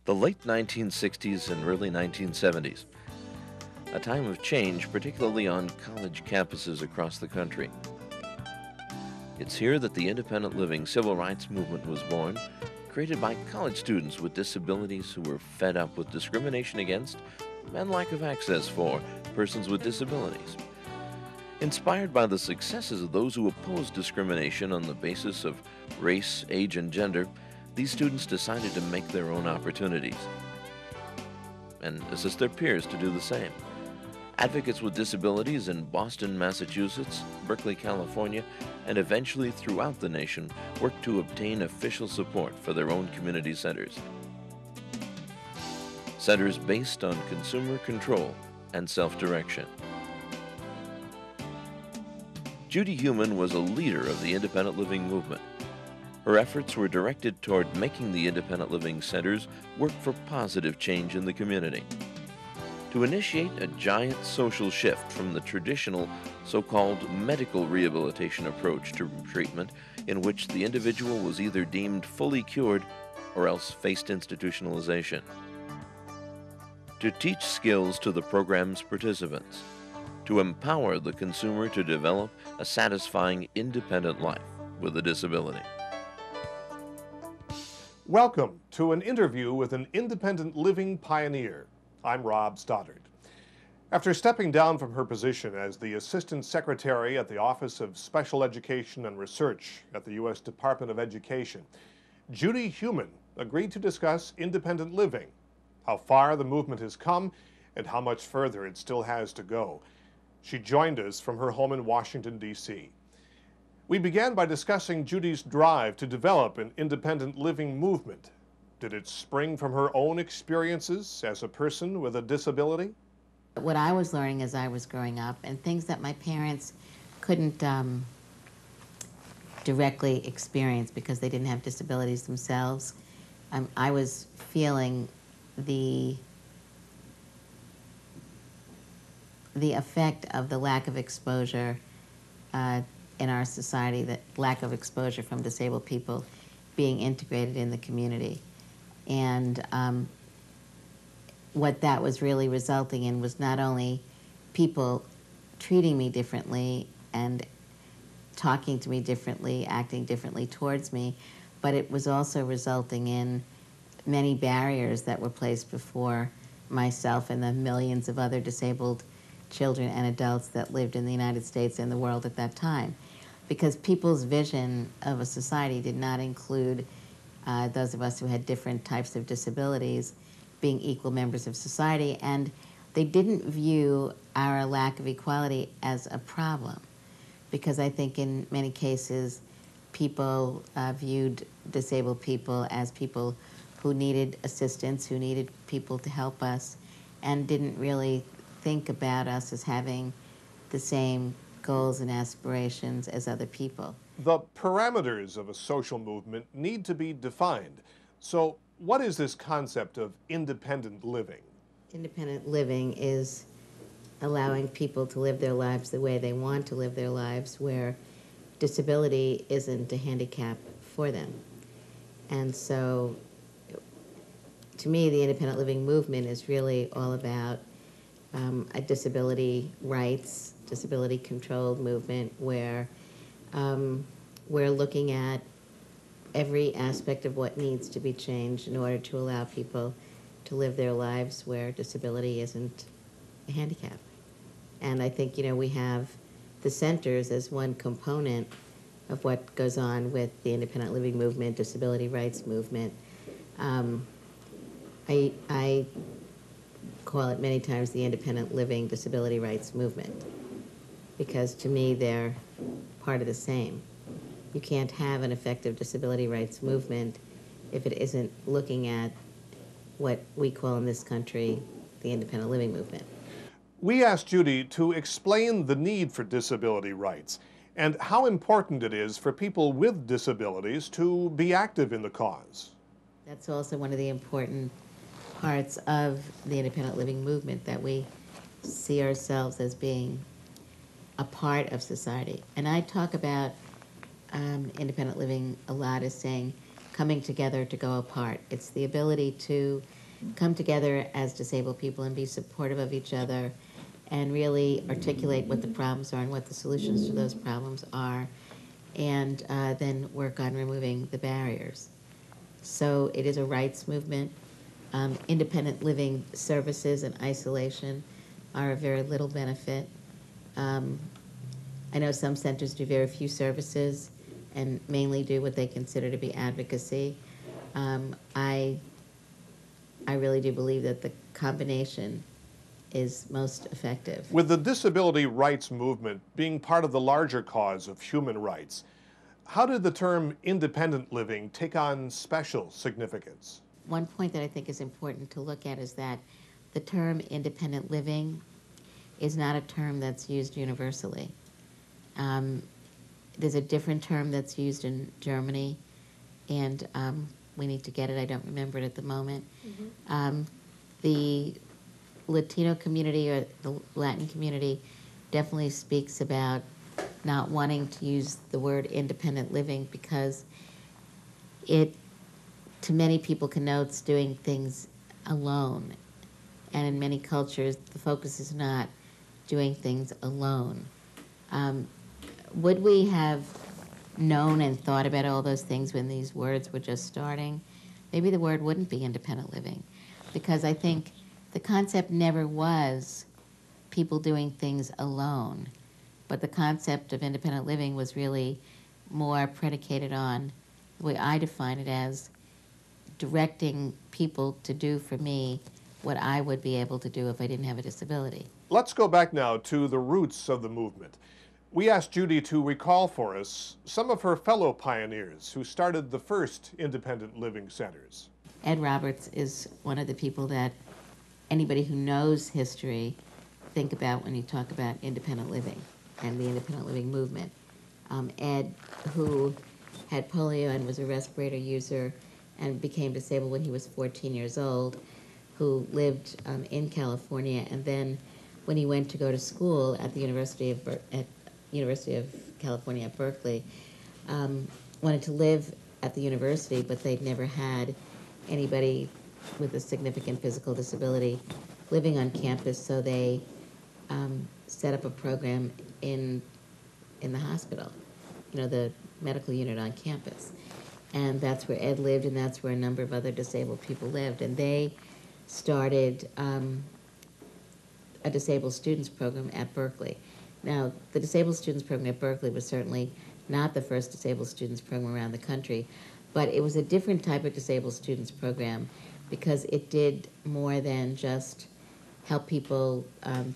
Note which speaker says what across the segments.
Speaker 1: The late 1960s and early 1970s, a time of change, particularly on college campuses across the country. It's here that the independent living civil rights movement was born, created by college students with disabilities who were fed up with discrimination against and lack of access for persons with disabilities. Inspired by the successes of those who opposed discrimination on the basis of race, age, and gender, these students decided to make their own opportunities and assist their peers to do the same. Advocates with disabilities in Boston, Massachusetts, Berkeley, California, and eventually throughout the nation worked to obtain official support for their own community centers. Centers based on consumer control and self-direction. Judy Heumann was a leader of the independent living movement. Her efforts were directed toward making the independent living centers work for positive change in the community, to initiate a giant social shift from the traditional so-called medical rehabilitation approach to treatment, in which the individual was either deemed fully cured or else faced institutionalization, to teach skills to the program's participants, to empower the consumer to develop a satisfying independent life with a disability.
Speaker 2: Welcome to an interview with an independent living pioneer. I'm Rob Stoddard. After stepping down from her position as the Assistant Secretary at the Office of Special Education and Research at the U.S. Department of Education, Judy Heumann agreed to discuss independent living, how far the movement has come, and how much further it still has to go. She joined us from her home in Washington, D.C. We began by discussing Judy's drive to develop an independent living movement. Did it spring from her own experiences as a person with a disability?
Speaker 3: What I was learning as I was growing up, and things that my parents couldn't directly experience because they didn't have disabilities themselves, I was feeling the effect of the lack of exposure in our society, the lack of exposure from disabled people being integrated in the community. And what that was really resulting in was not only people treating me differently and talking to me differently, acting differently towards me, but it was also resulting in many barriers that were placed before myself and the millions of other disabled children and adults that lived in the United States and the world at that time. Because people's vision of a society did not include those of us who had different types of disabilities being equal members of society, and they didn't view our lack of equality as a problem, because I think in many cases people viewed disabled people as people who needed assistance, who needed people to help us, and didn't really think about us as having the same goals and aspirations as other people.
Speaker 2: The parameters of a social movement need to be defined. So what is this concept of independent living?
Speaker 3: Independent living is allowing people to live their lives the way they want to live their lives, where disability isn't a handicap for them. And so, to me, the independent living movement is really all about a disability rights, disability controlled movement where we're looking at every aspect of what needs to be changed in order to allow people to live their lives where disability isn't a handicap. And I think, we have the centers as one component of what goes on with the independent living movement, disability rights movement. I call it many times the independent living disability rights movement, because to me they're part of the same. You can't have an effective disability rights movement if it isn't looking at what we call in this country the independent living movement.
Speaker 2: We asked Judy to explain the need for disability rights and how important it is for people with disabilities to be active in the cause.
Speaker 3: That's also one of the important parts of the independent living movement, that we see ourselves as being a part of society. And I talk about independent living a lot as saying coming together to go apart. It's the ability to come together as disabled people and be supportive of each other and really articulate what the problems are and what the solutions to those problems are, and then work on removing the barriers. So it is a rights movement. Independent living services and isolation are of very little benefit. I know some centers do very few services and mainly do what they consider to be advocacy. I really do believe that the combination is most effective.
Speaker 2: With the disability rights movement being part of the larger cause of human rights, how did the term independent living take on special significance?
Speaker 3: One point that I think is important to look at is that the term independent living is not a term that's used universally. There's a different term that's used in Germany, and we need to get it. I don't remember it at the moment. The Latino community or the Latin community definitely speaks about not wanting to use the word independent living because it, to many people, connotes doing things alone. And in many cultures, the focus is not doing things alone. Would we have known and thought about all those things when these words were just starting? Maybe the word wouldn't be independent living, because I think the concept never was people doing things alone, but the concept of independent living was really more predicated on the way I define it as directing people to do for me what I would be able to do if I didn't have a disability.
Speaker 2: Let's go back now to the roots of the movement. We asked Judy to recall for us some of her fellow pioneers who started the first independent living centers.
Speaker 3: Ed Roberts is one of the people that anybody who knows history think about when you talk about independent living and the independent living movement. Ed, who had polio and was a respirator user and became disabled when he was 14 years old, who lived in California, and then when he went to go to school at the University of California at Berkeley, wanted to live at the university, but they'd never had anybody with a significant physical disability living on campus, so they set up a program in the hospital, the medical unit on campus. And that's where Ed lived, and that's where a number of other disabled people lived. And they started a disabled students program at Berkeley. Now, the disabled students program at Berkeley was certainly not the first disabled students program around the country, but it was a different type of disabled students program because it did more than just help people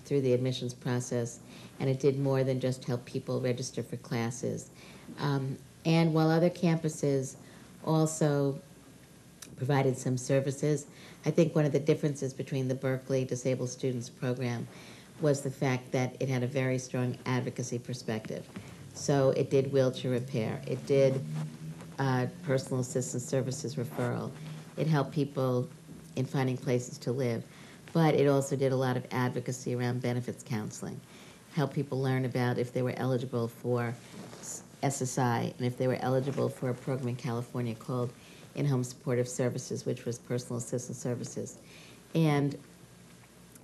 Speaker 3: through the admissions process, and it did more than just help people register for classes. And while other campuses also provided some services, I think one of the differences between the Berkeley Disabled Students Program was the fact that it had a very strong advocacy perspective. So it did wheelchair repair, it did personal assistance services referral, it helped people in finding places to live, but it also did a lot of advocacy around benefits counseling, helped people learn about if they were eligible for SSI and if they were eligible for a program in California called In-Home Supportive Services, which was personal assistance services. And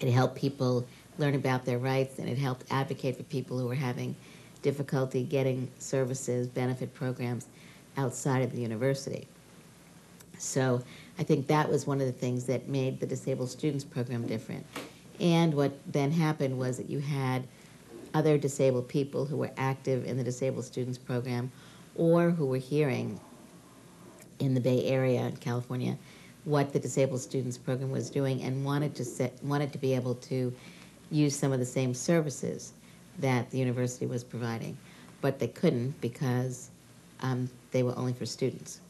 Speaker 3: it helped people learn about their rights, and it helped advocate for people who were having difficulty getting services, benefit programs outside of the university. So I think that was one of the things that made the Disabled Students Program different. And what then happened was that you had other disabled people who were active in the Disabled Students Program or who were hearing in the Bay Area in California what the Disabled Students Program was doing and wanted to be able to use some of the same services that the university was providing, but they couldn't because they were only for students.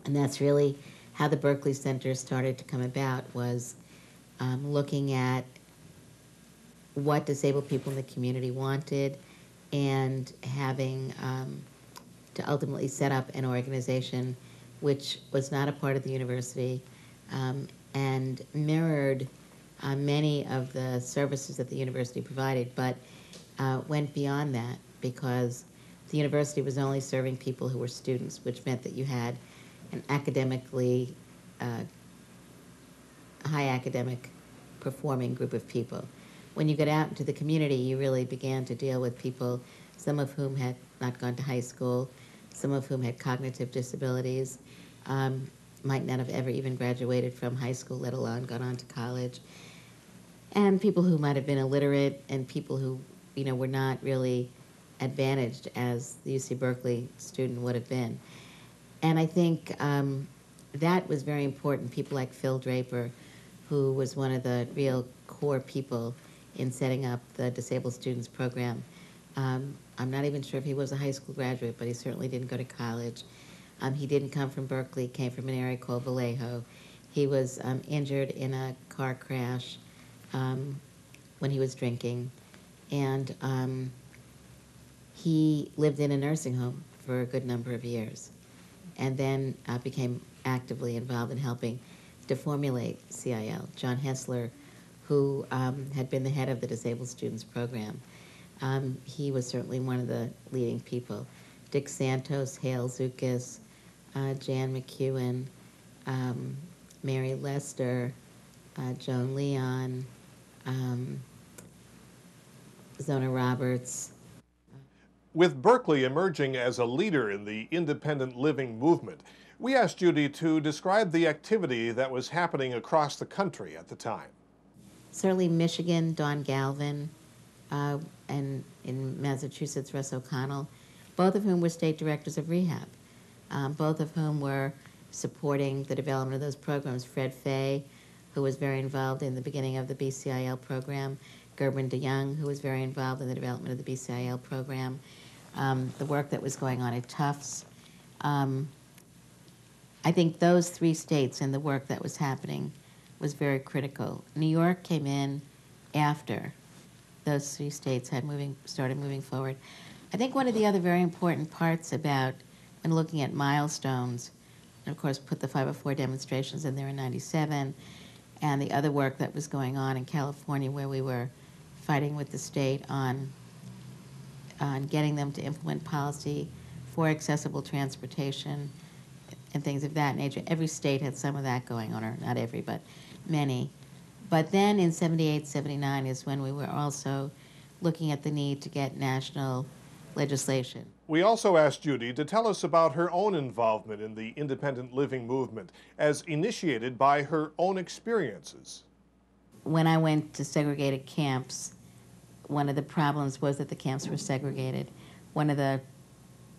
Speaker 3: And that's really how the Berkeley Center started to come about, was looking at what disabled people in the community wanted and having to ultimately set up an organization which was not a part of the university and mirrored many of the services that the university provided, but went beyond that because the university was only serving people who were students, which meant that you had an academically, high academic performing group of people. When you got out into the community, you really began to deal with people, some of whom had not gone to high school, some of whom had cognitive disabilities, might not have ever even graduated from high school, let alone gone on to college, and people who might have been illiterate, and people who, were not really advantaged as the UC Berkeley student would have been. And I think that was very important. People like Phil Draper, who was one of the real core people in setting up the Disabled Students Program. I'm not even sure if he was a high school graduate, but he certainly didn't go to college. He didn't come from Berkeley, came from an area called Vallejo. He was injured in a car crash when he was drinking, and he lived in a nursing home for a good number of years, and then became actively involved in helping to formulate CIL. John Hessler, who had been the head of the Disabled Students Program, he was certainly one of the leading people. Dick Santos, Hale Zukis, Jan McEwen, Mary Lester, Joan Leon, Zona Roberts.
Speaker 2: With Berkeley emerging as a leader in the independent living movement, we asked Judy to describe the activity that was happening across the country at the time.
Speaker 3: Certainly Michigan, Don Galvin, and in Massachusetts, Russ O'Connell, both of whom were state directors of rehab, both of whom were supporting the development of those programs. Fred Fay, who was very involved in the beginning of the BCIL program, Gerben de Young, who was very involved in the development of the BCIL program, the work that was going on at Tufts. I think those three states and the work that was happening was very critical. New York came in after those three states had started moving forward. I think one of the other very important parts about, when looking at milestones, and of course put the 504 demonstrations in there in '97, and the other work that was going on in California, where we were fighting with the state on getting them to implement policy for accessible transportation and things of that nature. Every state had some of that going on, or not every, but many. But then in '78, '79 is when we were also looking at the need to get national legislation.
Speaker 2: We also asked Judy to tell us about her own involvement in the independent living movement as initiated by her own experiences.
Speaker 3: When I went to segregated camps, one of the problems was that the camps were segregated. One of the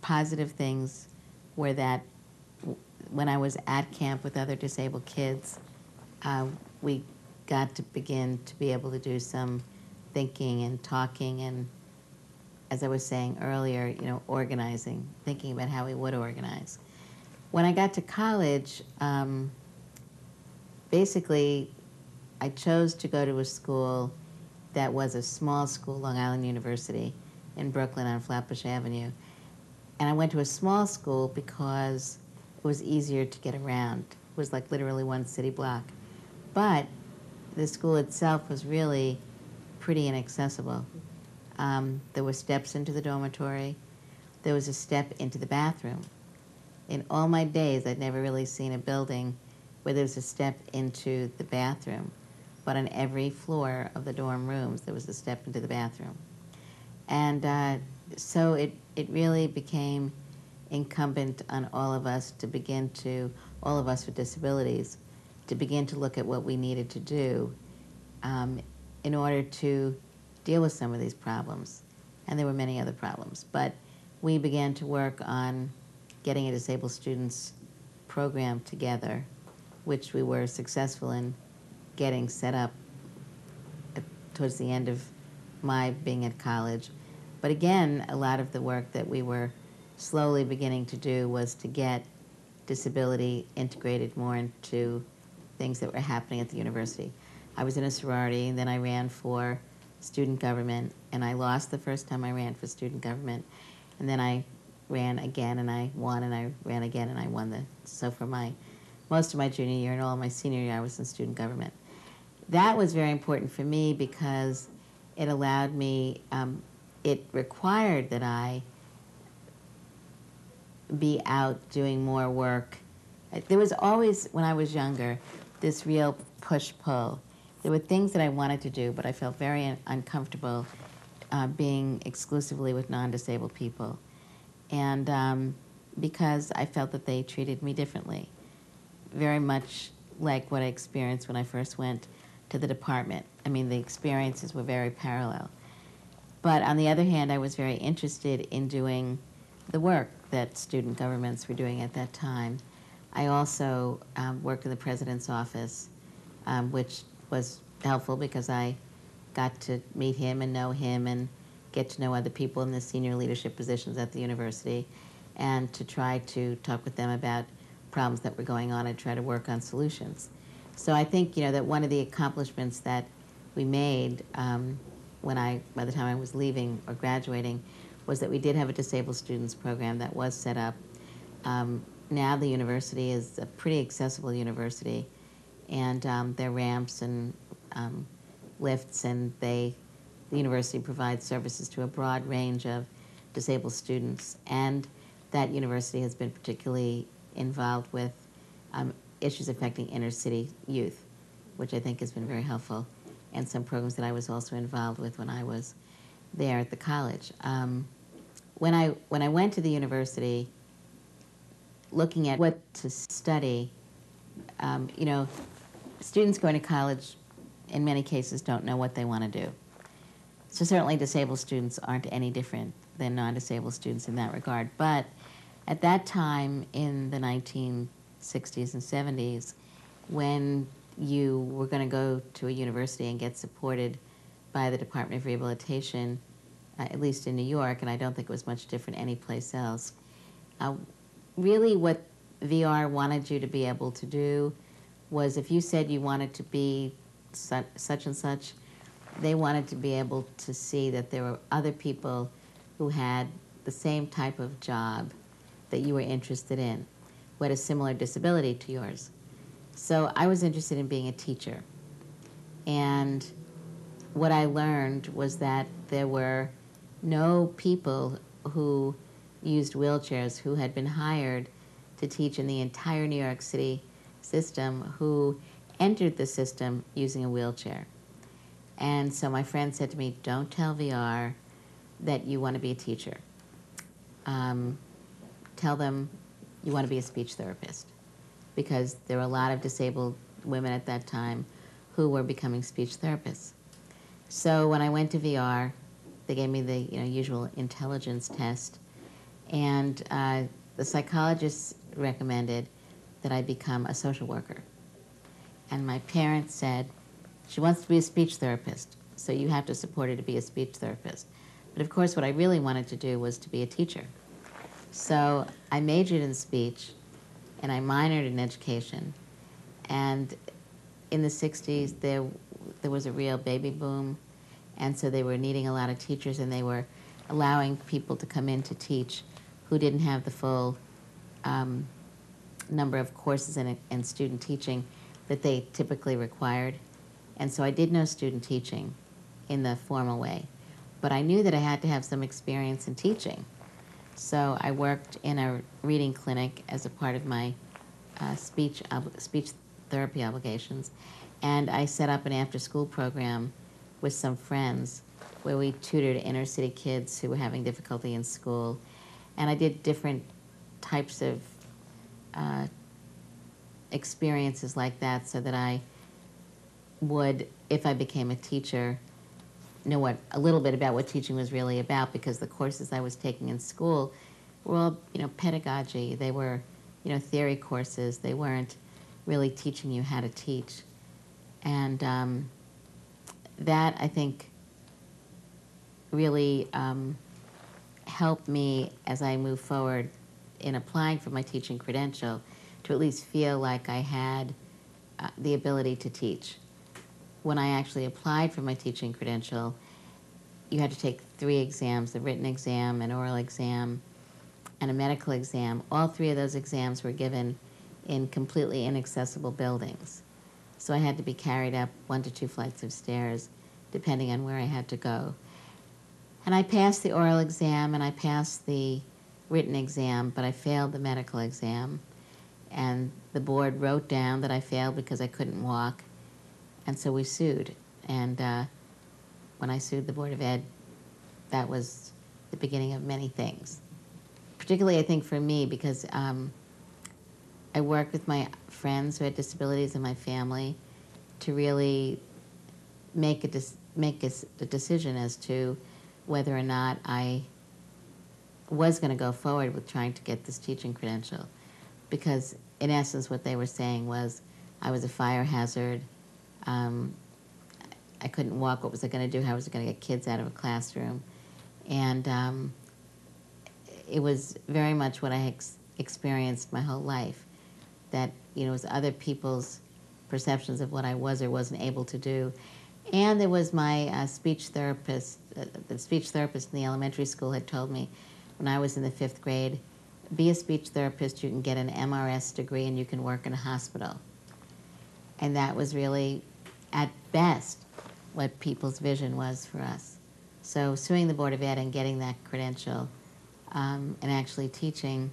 Speaker 3: positive things were that when I was at camp with other disabled kids, we got to begin to be able to do some thinking and talking and, as I was saying earlier, organizing, thinking about how we would organize. When I got to college, basically, I chose to go to a school that was a small school, Long Island University, in Brooklyn on Flatbush Avenue. And I went to a small school because it was easier to get around. It was like literally one city block. But the school itself was really pretty inaccessible. There were steps into the dormitory. There was a step into the bathroom. In all my days, I'd never really seen a building where there was a step into the bathroom. But on every floor of the dorm rooms, there was a step into the bathroom. And so it really became incumbent on all of us to begin to, all of us with disabilities, to begin to look at what we needed to do in order to deal with some of these problems. And there were many other problems. But we began to work on getting a disabled students program together, which we were successful in getting set up towards the end of my being at college. But again, a lot of the work that we were slowly beginning to do was to get disability integrated more into things that were happening at the university. I was in a sorority, and then I ran for student government, and I lost the first time I ran for student government, and then I ran again, and I won, and I ran again, and I won. So for most of my junior year and all of my senior year, I was in student government. That was very important for me because it allowed me, it required that I be out doing more work There was always, when I was younger, this real push-pull. There were things that I wanted to do, but I felt very uncomfortable being exclusively with non-disabled people. And because I felt that they treated me differently, very much like what I experienced when I first went to the department. I mean, the experiences were very parallel. But on the other hand, I was very interested in doing the work that student governments were doing at that time. I also worked in the president's office, which was helpful because I got to meet him and know him and get to know other people in the senior leadership positions at the university, and to try to talk with them about problems that were going on and try to work on solutions. So I think, you know, that one of the accomplishments that we made by the time I was leaving or graduating, was that we did have a disabled students program that was set up. Now the university is a pretty accessible university, and there are ramps and lifts, and the university provides services to a broad range of disabled students. And that university has been particularly involved with issues affecting inner city youth, which I think has been very helpful, and some programs that I was also involved with when I was there at the college. When I went to the university, looking at what to study, you know, students going to college in many cases don't know what they want to do. So certainly disabled students aren't any different than non-disabled students in that regard. But at that time in the 1960s and 70s, when you were going to go to a university and get supported by the Department of Rehabilitation, at least in New York, and I don't think it was much different anyplace else, really what VR wanted you to be able to do was, if you said you wanted to be such and such, they wanted to be able to see that there were other people who had the same type of job that you were interested in, who had a similar disability to yours. So I was interested in being a teacher. And what I learned was that there were no people who used wheelchairs who had been hired to teach in the entire New York City system who entered the system using a wheelchair. And so my friend said to me, don't tell VR that you want to be a teacher. Tell them you want to be a speech therapist, because there were a lot of disabled women at that time who were becoming speech therapists. So when I went to VR, they gave me the usual intelligence test, and the psychologist recommended that I become a social worker. And my parents said, she wants to be a speech therapist, so you have to support her to be a speech therapist. But of course, what I really wanted to do was to be a teacher. So I majored in speech, and I minored in education. And in the 60s, there was a real baby boom, and so they were needing a lot of teachers, and they were allowing people to come in to teach who didn't have the full number of courses and student teaching that they typically required. And so I did know student teaching in the formal way, but I knew that I had to have some experience in teaching. So I worked in a reading clinic as a part of my speech therapy obligations, and I set up an after-school program with some friends where we tutored inner city kids who were having difficulty in school. And I did different types of experiences like that, so that I would, if I became a teacher, know a little bit about what teaching was really about, because the courses I was taking in school were all, pedagogy. They were, theory courses. They weren't really teaching you how to teach. And that, I think, really helped me as I move forward in applying for my teaching credential, to at least feel like I had the ability to teach. When I actually applied for my teaching credential, you had to take 3 exams, the written exam, an oral exam, and a medical exam. All 3 of those exams were given in completely inaccessible buildings. So I had to be carried up 1 to 2 flights of stairs, depending on where I had to go. And I passed the oral exam and I passed the written exam, but I failed the medical exam. And the board wrote down that I failed because I couldn't walk, and so we sued. And when I sued the Board of Ed, that was the beginning of many things. Particularly, I think, for me, because I worked with my friends who had disabilities in my family to really make a decision as to whether or not I was going to go forward with trying to get this teaching credential. Because in essence, what they were saying was I was a fire hazard. I couldn't walk. What was I going to do? How was I going to get kids out of a classroom? And it was very much what I experienced my whole life. That, you know, it was other people's perceptions of what I was or wasn't able to do. And there was my speech therapist. The speech therapist in the elementary school had told me when I was in the 5th grade, be a speech therapist, you can get an MRS degree and you can work in a hospital. And that was really, at best, what people's vision was for us. So suing the Board of Ed and getting that credential and actually teaching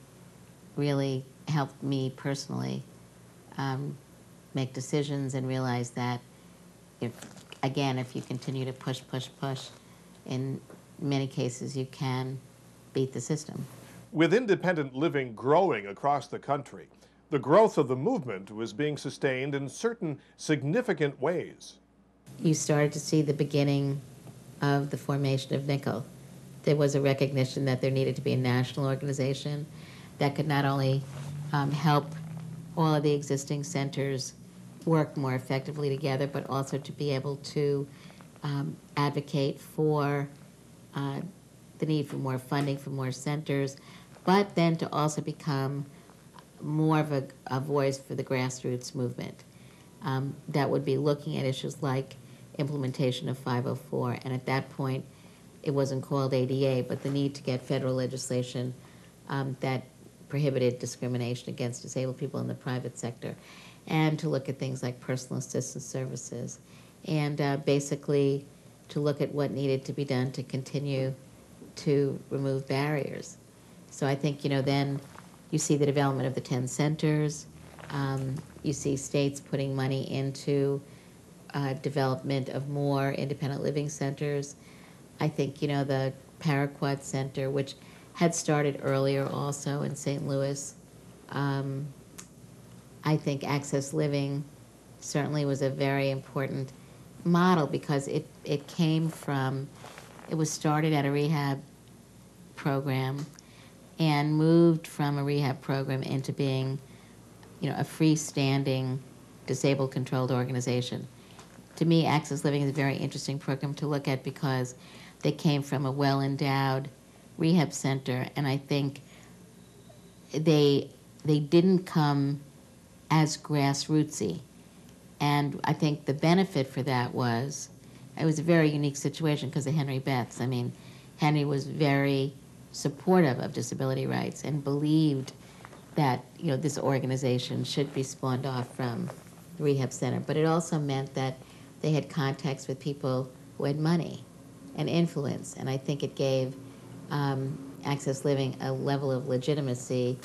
Speaker 3: really helped me personally make decisions and realize that if you continue to push, in many cases you can beat the system.
Speaker 2: With independent living growing across the country, the growth of the movement was being sustained in certain significant ways.
Speaker 3: You started to see the beginning of the formation of NICL. There was a recognition that there needed to be a national organization that could not only help all of the existing centers work more effectively together, but also to be able to advocate for the need for more funding for more centers, but then to also become more of a voice for the grassroots movement that would be looking at issues like implementation of 504. And at that point, it wasn't called ADA, but the need to get federal legislation that prohibited discrimination against disabled people in the private sector, and to look at things like personal assistance services, and basically to look at what needed to be done to continue to remove barriers. So I think, you know, then you see the development of the 10 centers, you see states putting money into development of more independent living centers. I think, you know, the Paraquat Center, which had started earlier also in St. Louis. I think Access Living certainly was a very important model because it was started at a rehab program and moved from a rehab program into being, you know, a freestanding, disabled-controlled organization. To me, Access Living is a very interesting program to look at because they came from a well-endowed rehab center, and I think they didn't come as grassrootsy. And I think the benefit for that was, it was a very unique situation because of Henry Betts. I mean, Henry was very supportive of disability rights and believed that, you know, this organization should be spawned off from the rehab center. But it also meant that they had contacts with people who had money and influence, and I think it gave Access Living a level of legitimacy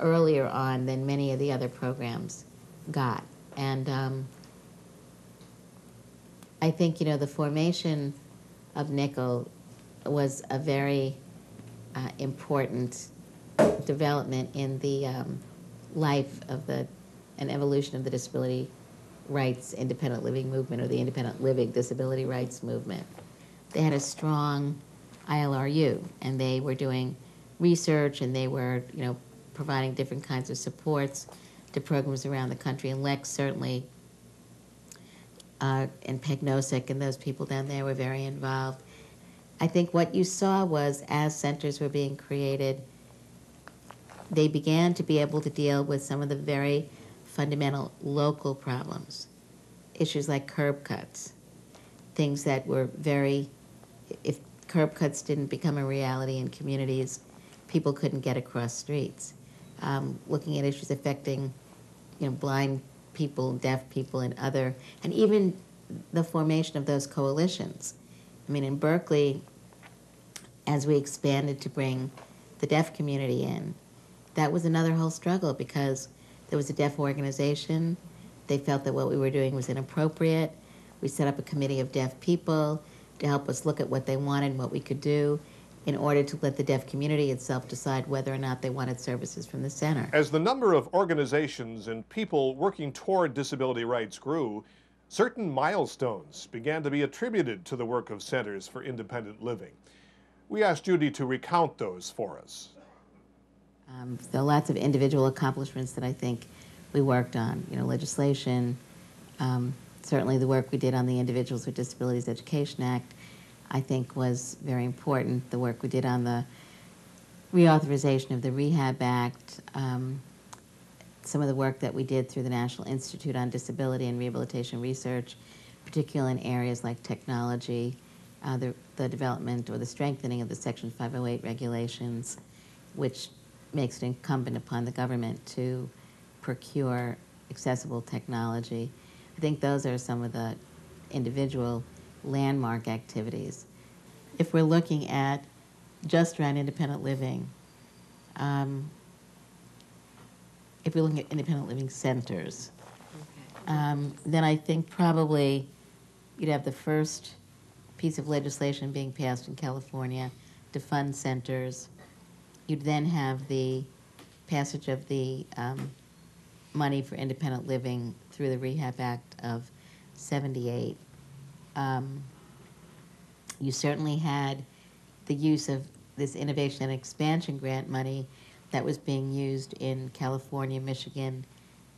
Speaker 3: earlier on than many of the other programs got. And I think, you know, the formation of NICL was a very important development in the life of an evolution of the disability rights independent living movement, or the independent living disability rights movement. They had a strong ILRU, and they were doing research, and they were, you know, providing different kinds of supports to programs around the country. And Lex certainly, and Peg Nosek and those people down there were very involved. I think what you saw was, as centers were being created, they began to be able to deal with some of the very fundamental local problems. Issues like curb cuts, things that were very, if curb cuts didn't become a reality in communities, people couldn't get across streets. Looking at issues affecting, you know, blind people, deaf people, and even the formation of those coalitions. I mean, in Berkeley, as we expanded to bring the deaf community in, that was another whole struggle because there was a deaf organization. They felt that what we were doing was inappropriate. We set up a committee of deaf people to help us look at what they wanted and what we could do in order to let the deaf community itself decide whether or not they wanted services from the center.
Speaker 2: As the number of organizations and people working toward disability rights grew, certain milestones began to be attributed to the work of Centers for Independent Living. We asked Judy to recount those for us.
Speaker 3: There are lots of individual accomplishments that I think we worked on. You know, legislation, certainly the work we did on the Individuals with Disabilities Education Act, I think was very important. The work we did on the reauthorization of the Rehab Act, some of the work that we did through the National Institute on Disability and Rehabilitation Research, particularly in areas like technology, the development or the strengthening of the Section 508 regulations, which makes it incumbent upon the government to procure accessible technology. I think those are some of the individual landmark activities. If we're looking at just around independent living, if we're looking at independent living centers, then I think probably you'd have the first piece of legislation being passed in California to fund centers. You'd then have the passage of the money for independent living through the Rehab Act of '78. You certainly had the use of this innovation and expansion grant money that was being used in California, Michigan,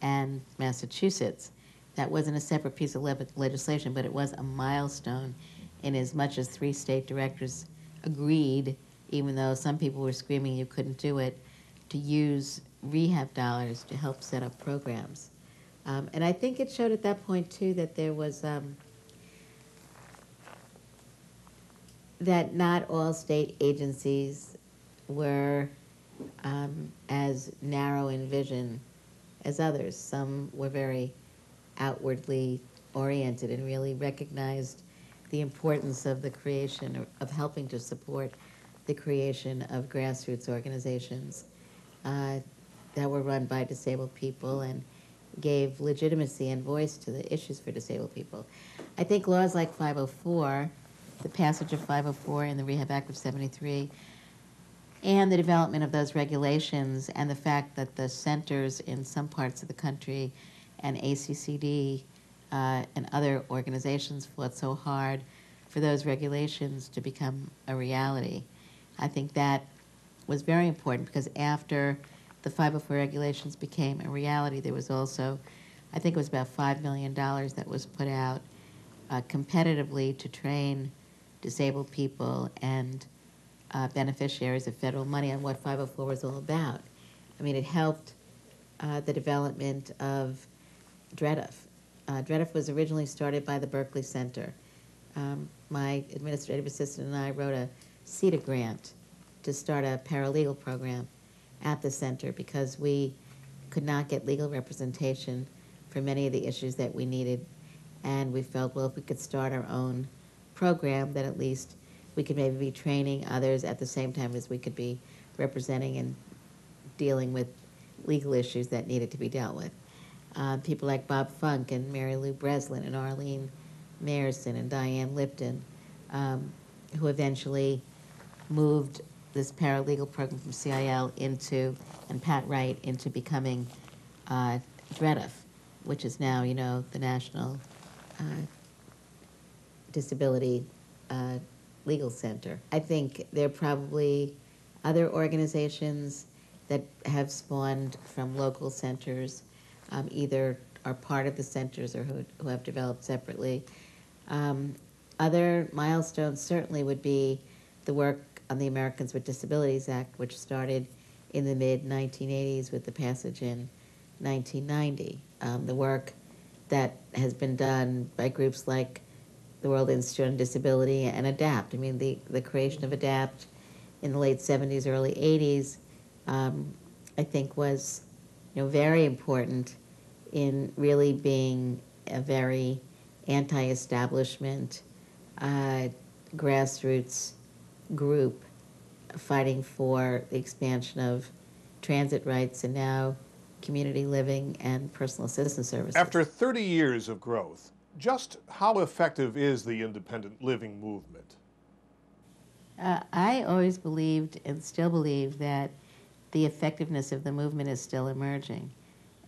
Speaker 3: and Massachusetts. That wasn't a separate piece of legislation, but it was a milestone in as much as 3 state directors agreed, even though some people were screaming you couldn't do it, to use rehab dollars to help set up programs. And I think it showed at that point, too, that there was, that not all state agencies were as narrow in vision as others. Some were very outwardly oriented and really recognized the importance of the creation, of helping to support the creation of grassroots organizations that were run by disabled people and gave legitimacy and voice to the issues for disabled people. I think laws like 504, the passage of 504 in the Rehab Act of '73, and the development of those regulations and the fact that the centers in some parts of the country and ACCD and other organizations fought so hard for those regulations to become a reality. I think that was very important because after the 504 regulations became a reality, there was also, I think it was about $5 million that was put out competitively to train disabled people and beneficiaries of federal money on what 504 was all about. I mean, it helped the development of DREDF. DREDF was originally started by the Berkeley Center. My administrative assistant and I wrote a CETA grant to start a paralegal program at the center because we could not get legal representation for many of the issues that we needed. And we felt, well, if we could start our own program, then at least we could maybe be training others at the same time as we could be representing and dealing with legal issues that needed to be dealt with. People like Bob Funk and Mary Lou Breslin and Arlene Mayerson and Diane Lipton, who eventually moved this paralegal program from CIL into, and Pat Wright, into becoming DREDF, which is now, you know, the National Disability Legal Center. I think there are probably other organizations that have spawned from local centers, either are part of the centers or who have developed separately. Other milestones certainly would be the work on the Americans with Disabilities Act, which started in the mid-1980s with the passage in 1990. The work that has been done by groups like the World Institute on Disability and ADAPT. I mean, the creation of ADAPT in the late 70s, early 80s, I think was, you know, very important in really being a very anti-establishment, grassroots group fighting for the expansion of transit rights, and now community living and personal assistance services.
Speaker 2: After 30 years of growth, just how effective is the independent living movement?
Speaker 3: I always believed and still believe that the effectiveness of the movement is still emerging.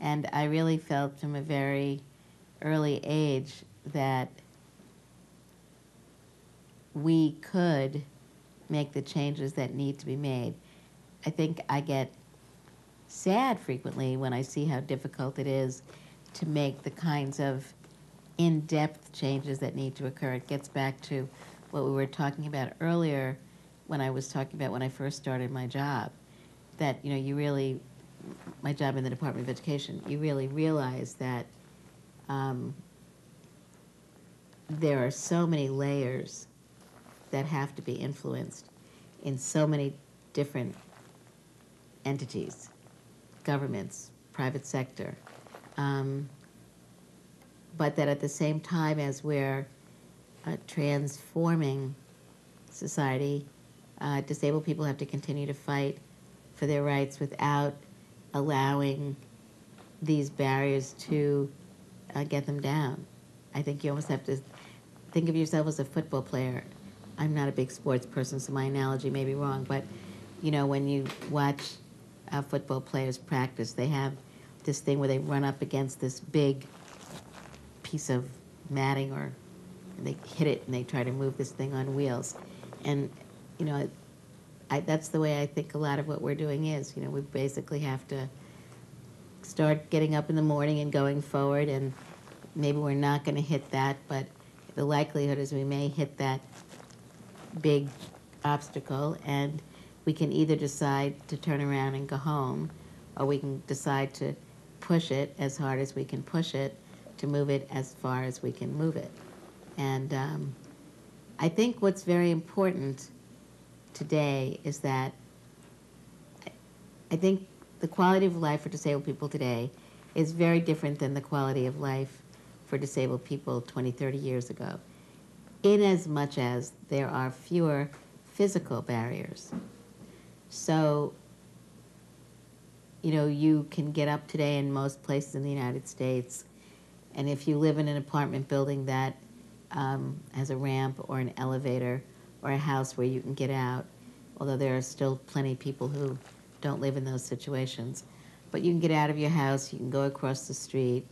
Speaker 3: And I really felt from a very early age that we could make the changes that need to be made. I think I get sad frequently when I see how difficult it is to make the kinds of in-depth changes that need to occur. It gets back to what we were talking about earlier when I was talking about when I first started my job, that my job in the Department of Education, you really realize that there are so many layers that have to be influenced in so many different entities, governments, private sector, but that at the same time as we're transforming society, disabled people have to continue to fight for their rights without allowing these barriers to get them down. I think you almost have to think of yourself as a football player. I'm not a big sports person, so my analogy may be wrong, but when you watch football players practice, they have this thing where they run up against this big piece of matting, or they hit it and they try to move this thing on wheels. And that's the way I think a lot of what we're doing is. We basically have to start getting up in the morning and going forward, and maybe we're not going to hit that, but the likelihood is we may hit that big obstacle, and we can either decide to turn around and go home, or we can decide to push it as hard as we can push it, to move it as far as we can move it. And I think what's very important today is that I think the quality of life for disabled people today is very different than the quality of life for disabled people 20, 30 years ago, in as much as there are fewer physical barriers. So, you can get up today in most places in the United States, and if you live in an apartment building that has a ramp or an elevator or a house where you can get out, although there are still plenty of people who don't live in those situations, but you can get out of your house, you can go across the street.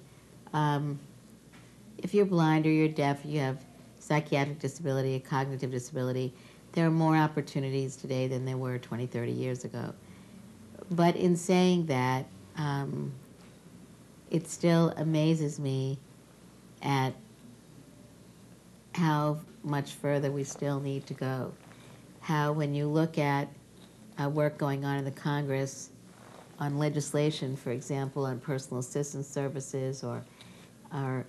Speaker 3: If you're blind or you're deaf, you have psychiatric disability, a cognitive disability, there are more opportunities today than there were 20, 30 years ago. But in saying that, it still amazes me at how much further we still need to go. How when you look at work going on in the Congress on legislation, for example, on personal assistance services or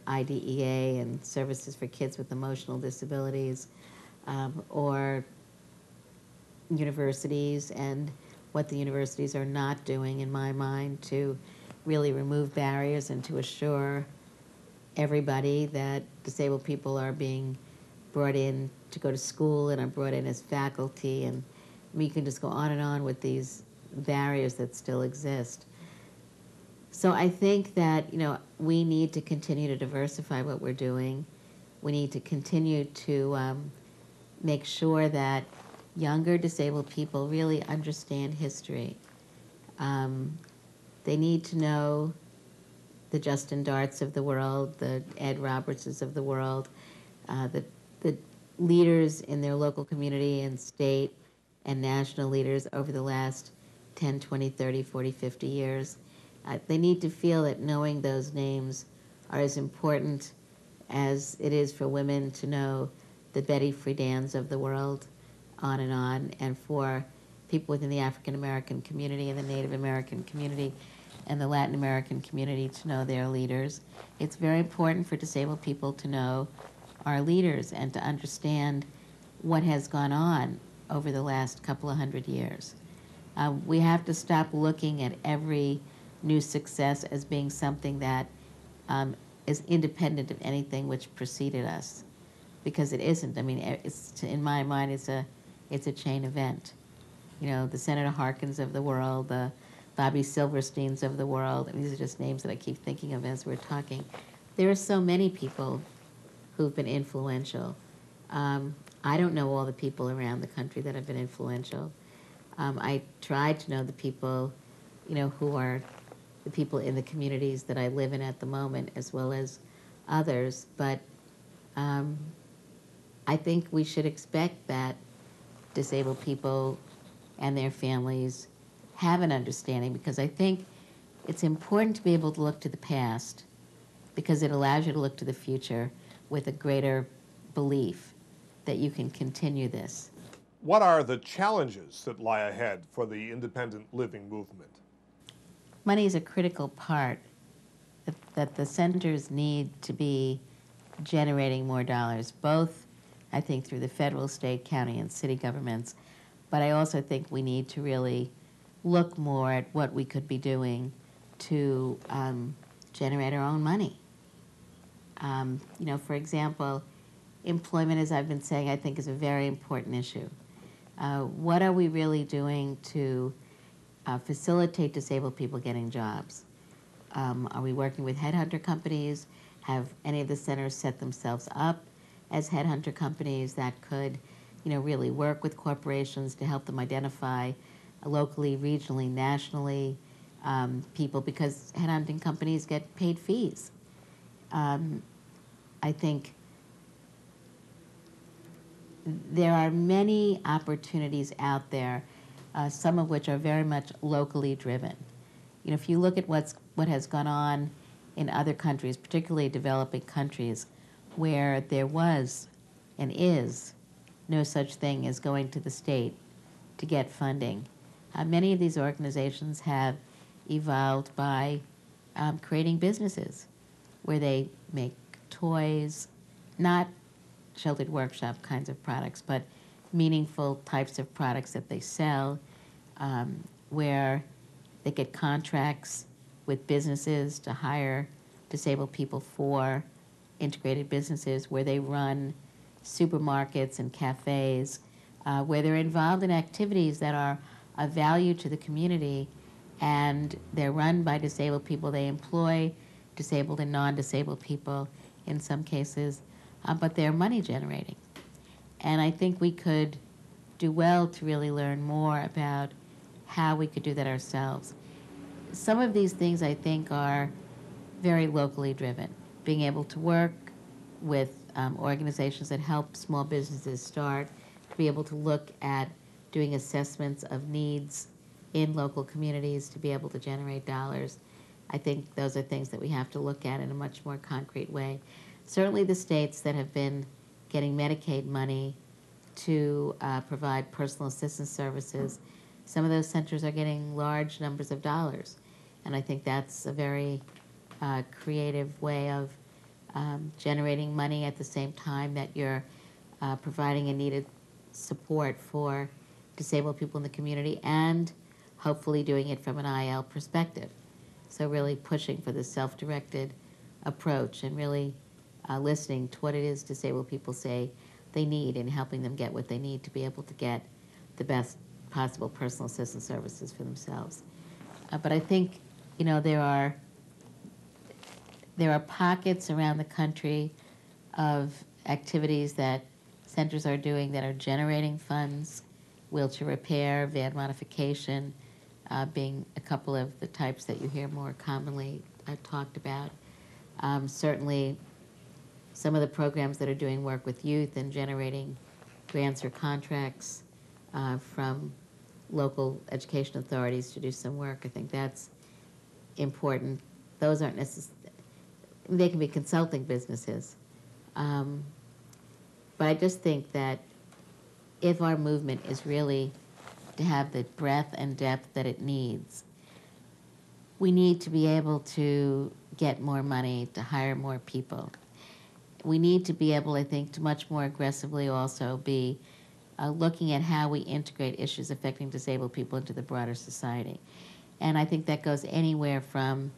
Speaker 3: IDEA and services for kids with emotional disabilities, or universities, and what the universities are not doing, in my mind, to really remove barriers and to assure everybody that disabled people are being brought in to go to school and are brought in as faculty. And we can just go on and on with these barriers that still exist. So I think that, we need to continue to diversify what we're doing. We need to continue to make sure that younger disabled people really understand history. They need to know the Justin Darts of the world, the Ed Robertses of the world, the leaders in their local community and state and national leaders over the last 10, 20, 30, 40, 50 years. They need to feel that knowing those names are as important as it is for women to know the Betty Friedan's of the world, on, and for people within the African American community and the Native American community and the Latin American community to know their leaders. It's very important for disabled people to know our leaders and to understand what has gone on over the last couple of hundred years. We have to stop looking at every new success as being something that is independent of anything which preceded us, because it isn't. I mean, in my mind, it's a chain event. The Senator Harkins of the world, the Bobby Silversteins of the world, and these are just names that I keep thinking of as we're talking. There are so many people who've been influential. I don't know all the people around the country that have been influential. I try to know the people, who are the people in the communities that I live in at the moment, as well as others. But I think we should expect that disabled people and their families have an understanding, because I think it's important to be able to look to the past, because it allows you to look to the future with a greater belief that you can continue this.
Speaker 2: What are the challenges that lie ahead for the independent living movement?
Speaker 3: Money is a critical part that the centers need to be generating more dollars, both, I think, through the federal, state, county, and city governments. But I also think we need to really look more at what we could be doing to generate our own money. For example, employment, as I've been saying, I think is a very important issue. What are we really doing to facilitate disabled people getting jobs? Are we working with headhunter companies? Have any of the centers set themselves up as headhunter companies that could, really work with corporations to help them identify locally, regionally, nationally people, because headhunting companies get paid fees. I think there are many opportunities out there, some of which are very much locally driven. If you look at what has gone on in other countries, particularly developing countries, where there was and is no such thing as going to the state to get funding, many of these organizations have evolved by creating businesses where they make toys, not sheltered workshop kinds of products, but meaningful types of products that they sell, where they get contracts with businesses to hire disabled people for integrated businesses, where they run supermarkets and cafes, where they're involved in activities that are of value to the community, and they're run by disabled people. They employ disabled and non-disabled people in some cases, but they're money generating. And I think we could do well to really learn more about how we could do that ourselves. Some of these things, I think, are very locally driven. Being able to work with organizations that help small businesses start, to be able to look at doing assessments of needs in local communities to be able to generate dollars. I think those are things that we have to look at in a much more concrete way. Certainly the states that have been getting Medicaid money to provide personal assistance services, some of those centers are getting large numbers of dollars. And I think that's a very creative way of generating money at the same time that you're providing a needed support for disabled people in the community, and hopefully doing it from an IL perspective. So really pushing for the self-directed approach and really listening to what it is disabled people say they need and helping them get what they need to be able to get the best possible personal assistance services for themselves. But I think, there are pockets around the country of activities that centers are doing that are generating funds, wheelchair repair, van modification, being a couple of the types that you hear more commonly talked about. Certainly, some of the programs that are doing work with youth and generating grants or contracts from local education authorities to do some work, I think that's important. Those aren't necessarily, they can be consulting businesses. But I just think that if our movement is really to have the breadth and depth that it needs, we need to be able to get more money to hire more people. We need to be able, I think, to much more aggressively also be looking at how we integrate issues affecting disabled people into the broader society. And I think that goes anywhere from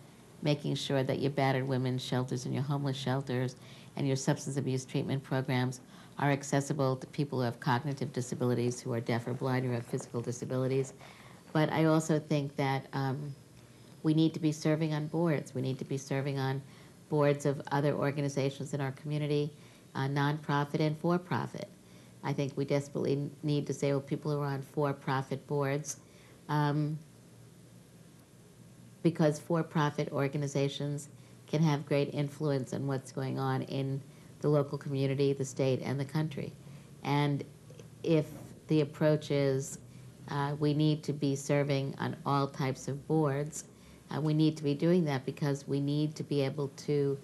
Speaker 3: making sure that your battered women's shelters and your homeless shelters and your substance abuse treatment programs are accessible to people who have cognitive disabilities, who are deaf or blind, or have physical disabilities. But I also think that we need to be serving on boards. We need to be serving on boards of other organizations in our community, nonprofit and for-profit. I think we desperately need disabled people who are on for-profit boards, because for-profit organizations can have great influence on what's going on in the local community, the state, and the country. And if the approach is we need to be serving on all types of boards, we need to be doing that because we need to be able to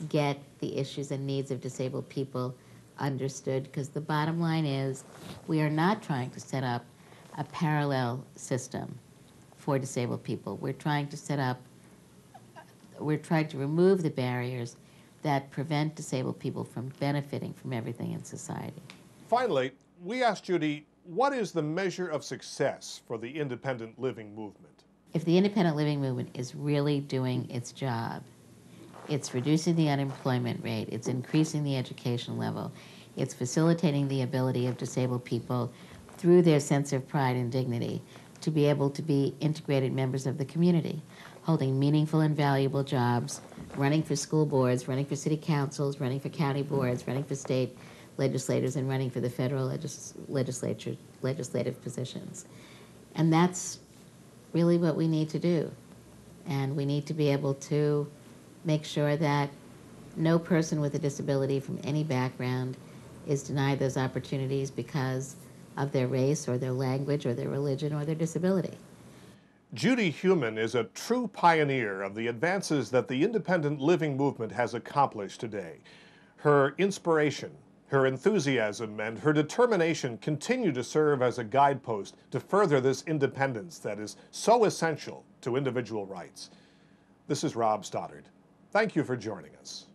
Speaker 3: get the issues and needs of disabled people understood, because the bottom line is we are not trying to set up a parallel system for disabled people. We're trying to remove the barriers that prevent disabled people from benefiting from everything in society.
Speaker 2: Finally, we asked Judy, what is the measure of success for the independent living movement?
Speaker 3: If the independent living movement is really doing its job, it's reducing the unemployment rate, it's increasing the education level, it's facilitating the ability of disabled people through their sense of pride and dignity to be able to be integrated members of the community, holding meaningful and valuable jobs, running for school boards, running for city councils, running for county boards, running for state legislators, and running for the federal legislative positions. And that's really what we need to do. And we need to be able to make sure that no person with a disability from any background is denied those opportunities because of their race or their language or their religion or their disability.
Speaker 2: Judy Heumann is a true pioneer of the advances that the independent living movement has accomplished today. Her inspiration, her enthusiasm, and her determination continue to serve as a guidepost to further this independence that is so essential to individual rights. This is Rob Stoddard. Thank you for joining us.